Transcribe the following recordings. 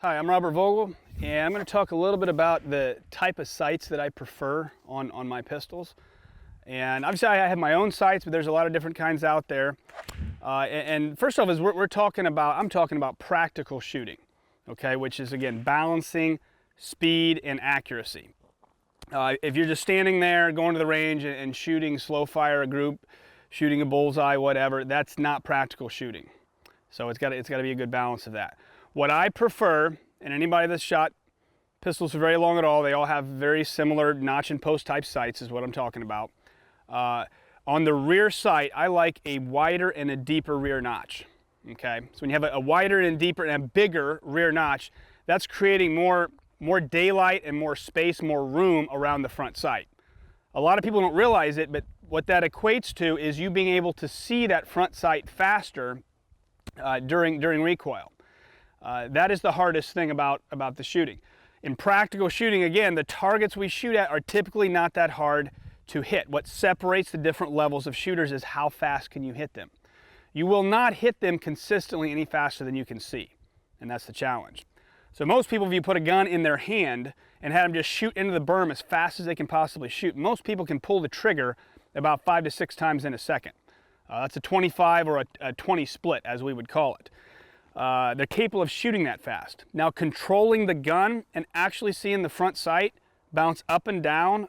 Hi, I'm Robert Vogel, and I'm going to talk a little bit about the type of sights that I prefer on my pistols. And obviously I have my own sights, but there's a lot of different kinds out there. And first off, is I'm talking about practical shooting, okay, which is, again, balancing speed and accuracy. If you're just standing there going to the range and shooting slow fire a group, shooting a bullseye, whatever, that's not practical shooting. So it's got to be a good balance of that. What I prefer, and anybody that's shot pistols for very long at all, they all have very similar notch and post type sights is what I'm talking about. On the rear sight, I like a wider and a deeper rear notch. Okay, so when you have a wider and deeper and a bigger rear notch, that's creating more daylight and more space, more room around the front sight. A lot of people don't realize it, but what that equates to is you being able to see that front sight faster during recoil. That is the hardest thing about the shooting. In practical shooting, again, the targets we shoot at are typically not that hard to hit. What separates the different levels of shooters is how fast can you hit them. You will not hit them consistently any faster than you can see, and that's the challenge. So most people, if you put a gun in their hand and had them just shoot into the berm as fast as they can possibly shoot, most people can pull the trigger about 5 to 6 times in a second. That's a 25 or a 20 split, as we would call it. They're capable of shooting that fast. Now, controlling the gun and actually seeing the front sight bounce up and down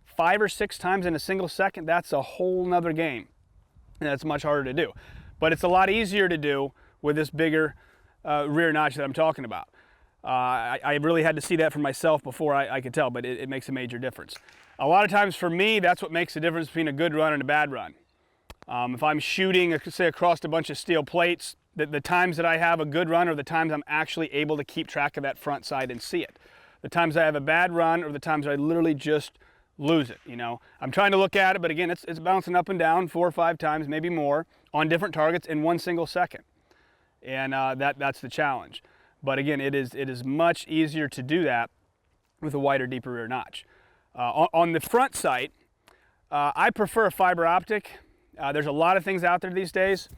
5 or 6 times in a single second, that's a whole nother game. And that's much harder to do. But it's a lot easier to do with this bigger rear notch that I'm talking about. I really had to see that for myself before I could tell, but it makes a major difference. A lot of times for me, that's what makes the difference between a good run and a bad run. If I'm shooting, say, across a bunch of steel plates, the times that I have a good run are the times I'm actually able to keep track of that front sight and see it. The times I have a bad run are the times I literally just lose it, you know. I'm trying to look at it, but again, it's bouncing up and down 4 or 5 times, maybe more, on different targets in 1 single second. And that's the challenge. But again, it is much easier to do that with a wider, deeper rear notch. On the front sight, I prefer a fiber optic. There's a lot of things out there these days.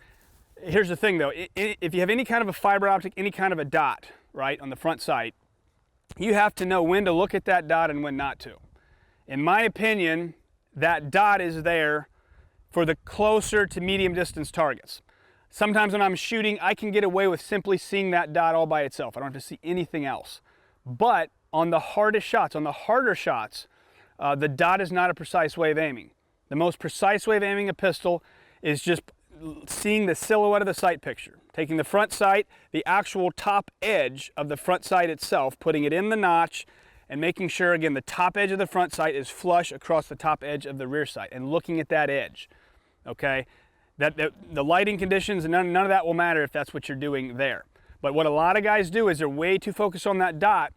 Here's the thing though, if you have any kind of a fiber optic, any kind of a dot, right, on the front sight, you have to know when to look at that dot and when not to. In my opinion, that dot is there for the closer to medium distance targets. Sometimes when I'm shooting, I can get away with simply seeing that dot all by itself. I don't have to see anything else. But on the hardest shots, on the harder shots, the dot is not a precise way of aiming. The most precise way of aiming a pistol is just seeing the silhouette of the sight picture, taking the front sight, the actual top edge of the front sight itself, putting it in the notch, and making sure, again, the top edge of the front sight is flush across the top edge of the rear sight, and looking at that edge, okay? The lighting conditions, and none of that will matter if that's what you're doing there. But what a lot of guys do is they're way too focused on that dot,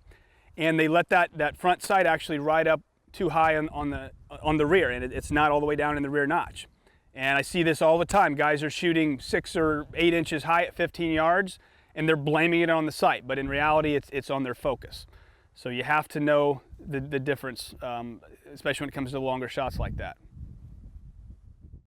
and they let that front sight actually ride up too high on the rear, and it's not all the way down in the rear notch. And I see this all the time. Guys are shooting 6 or 8 inches high at 15 yards, and they're blaming it on the sight, but in reality, it's on their focus. So you have to know the difference, especially when it comes to longer shots like that.